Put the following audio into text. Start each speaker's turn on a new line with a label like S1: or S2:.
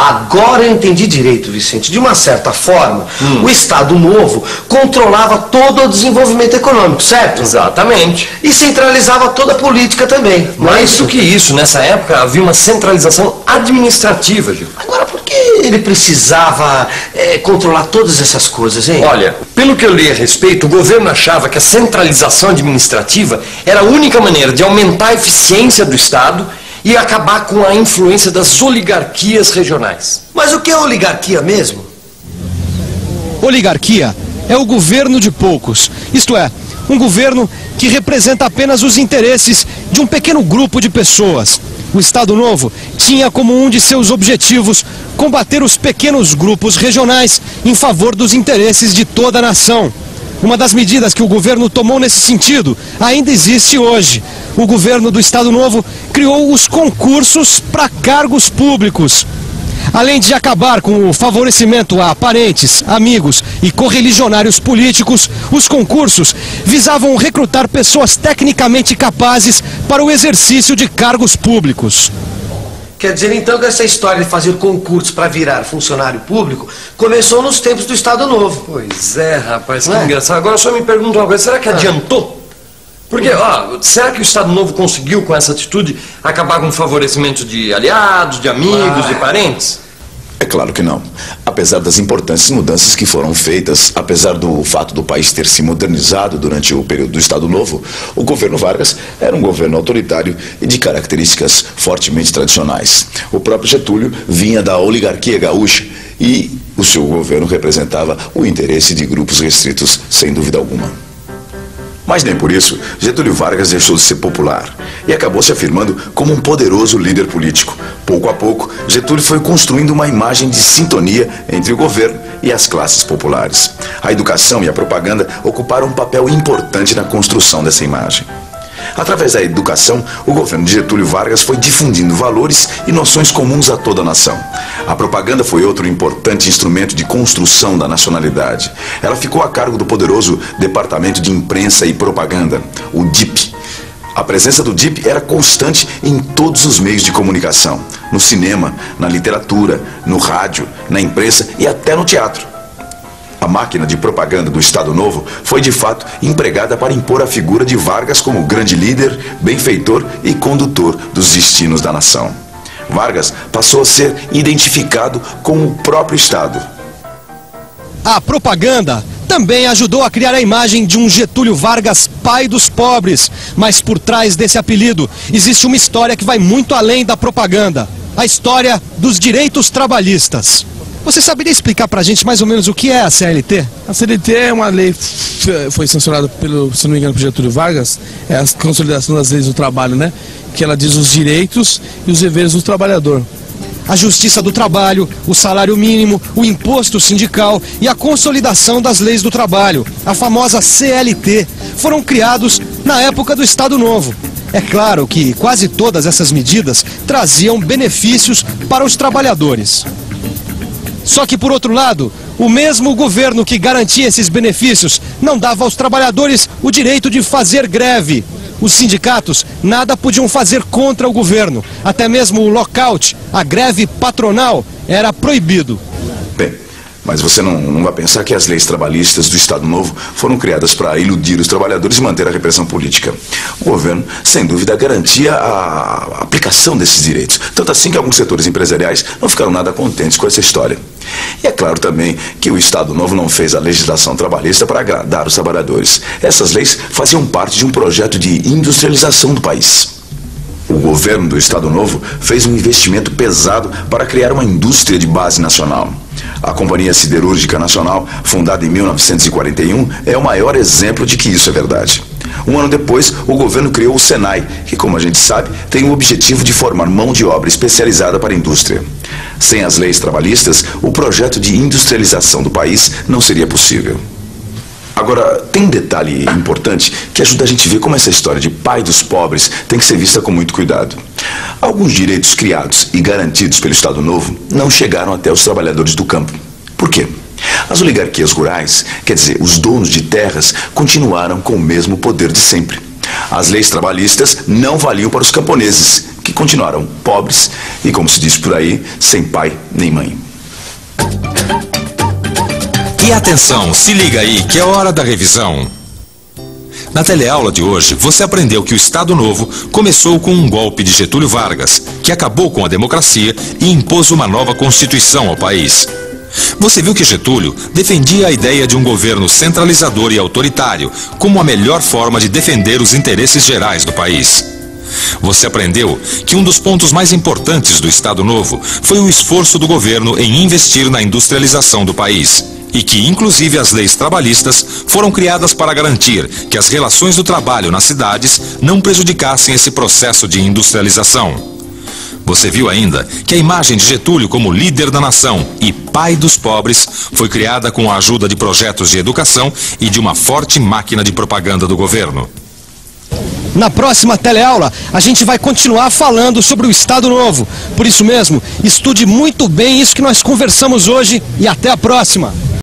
S1: Agora eu entendi direito, Vicente. De uma certa forma, o Estado Novo controlava todo o desenvolvimento econômico, certo?
S2: Exatamente.
S1: E centralizava toda a política também.
S2: Mais do que isso, nessa época havia uma centralização administrativa, Gil.
S1: Agora, por que ele precisava controlar todas essas coisas, hein?
S2: Olha, pelo que eu li a respeito, o governo achava que a centralização administrativa era a única maneira de aumentar a eficiência do Estado e acabar com a influência das oligarquias regionais.
S1: Mas o que é oligarquia mesmo?
S3: Oligarquia é o governo de poucos, isto é, um governo que representa apenas os interesses de um pequeno grupo de pessoas. O Estado Novo tinha como um de seus objetivos combater os pequenos grupos regionais em favor dos interesses de toda a nação. Uma das medidas que o governo tomou nesse sentido ainda existe hoje. O governo do Estado Novo criou os concursos para cargos públicos. Além de acabar com o favorecimento a parentes, amigos e correligionários políticos, os concursos visavam recrutar pessoas tecnicamente capazes para o exercício de cargos públicos.
S1: Quer dizer, então, que essa história de fazer concursos para virar funcionário público começou nos tempos do Estado Novo.
S2: Pois é, rapaz, que engraçado. Agora só me pergunto uma coisa, será que adiantou? Porque, será que o Estado Novo conseguiu, com essa atitude, acabar com o favorecimento de aliados, de amigos, de parentes?
S4: É claro que não. Apesar das importantes mudanças que foram feitas, apesar do fato do país ter se modernizado durante o período do Estado Novo, o governo Vargas era um governo autoritário e de características fortemente tradicionais. O próprio Getúlio vinha da oligarquia gaúcha e o seu governo representava o interesse de grupos restritos, sem dúvida alguma. Mas nem por isso, Getúlio Vargas deixou de ser popular e acabou se afirmando como um poderoso líder político. Pouco a pouco, Getúlio foi construindo uma imagem de sintonia entre o governo e as classes populares. A educação e a propaganda ocuparam um papel importante na construção dessa imagem. Através da educação, o governo de Getúlio Vargas foi difundindo valores e noções comuns a toda a nação. A propaganda foi outro importante instrumento de construção da nacionalidade. Ela ficou a cargo do poderoso Departamento de Imprensa e Propaganda, o DIP. A presença do DIP era constante em todos os meios de comunicação, no cinema, na literatura, no rádio, na imprensa e até no teatro. A máquina de propaganda do Estado Novo foi de fato empregada para impor a figura de Vargas como grande líder, benfeitor e condutor dos destinos da nação. Vargas passou a ser identificado com o próprio Estado.
S3: A propaganda também ajudou a criar a imagem de um Getúlio Vargas, pai dos pobres. Mas por trás desse apelido existe uma história que vai muito além da propaganda. A história dos direitos trabalhistas. Você saberia explicar pra gente mais ou menos o que é a CLT?
S5: A CLT é uma lei, foi sancionada pelo, se não me engano, por Getúlio Vargas, é a consolidação das leis do trabalho, né? Que ela diz os direitos e os deveres do trabalhador.
S3: A justiça do trabalho, o salário mínimo, o imposto sindical e a consolidação das leis do trabalho, a famosa CLT, foram criados na época do Estado Novo. É claro que quase todas essas medidas traziam benefícios para os trabalhadores. Só que, por outro lado, o mesmo governo que garantia esses benefícios não dava aos trabalhadores o direito de fazer greve. Os sindicatos nada podiam fazer contra o governo. Até mesmo o lockout, a greve patronal, era proibido.
S4: Bem, mas você não vai pensar que as leis trabalhistas do Estado Novo foram criadas para iludir os trabalhadores e manter a repressão política. O governo, sem dúvida, garantia a aplicação desses direitos. Tanto assim que alguns setores empresariais não ficaram nada contentes com essa história. E é claro também que o Estado Novo não fez a legislação trabalhista para agradar os trabalhadores. Essas leis faziam parte de um projeto de industrialização do país. O governo do Estado Novo fez um investimento pesado para criar uma indústria de base nacional. A Companhia Siderúrgica Nacional, fundada em 1941, é o maior exemplo de que isso é verdade. Um ano depois, o governo criou o Senai, que, como a gente sabe, tem o objetivo de formar mão de obra especializada para a indústria. Sem as leis trabalhistas, o projeto de industrialização do país não seria possível. Agora, tem um detalhe importante que ajuda a gente a ver como essa história de pai dos pobres tem que ser vista com muito cuidado. Alguns direitos criados e garantidos pelo Estado Novo não chegaram até os trabalhadores do campo. Por quê? As oligarquias rurais, quer dizer, os donos de terras, continuaram com o mesmo poder de sempre. As leis trabalhistas não valiam para os camponeses, que continuaram pobres e, como se diz por aí, sem pai nem mãe.
S6: E atenção, se liga aí que é hora da revisão. Na teleaula de hoje, você aprendeu que o Estado Novo começou com um golpe de Getúlio Vargas, que acabou com a democracia e impôs uma nova Constituição ao país. Você viu que Getúlio defendia a ideia de um governo centralizador e autoritário como a melhor forma de defender os interesses gerais do país. Você aprendeu que um dos pontos mais importantes do Estado Novo foi o esforço do governo em investir na industrialização do país. E que, inclusive, as leis trabalhistas foram criadas para garantir que as relações do trabalho nas cidades não prejudicassem esse processo de industrialização. Você viu ainda que a imagem de Getúlio como líder da nação e pai dos pobres foi criada com a ajuda de projetos de educação e de uma forte máquina de propaganda do governo.
S3: Na próxima teleaula, a gente vai continuar falando sobre o Estado Novo. Por isso mesmo, estude muito bem isso que nós conversamos hoje e até a próxima!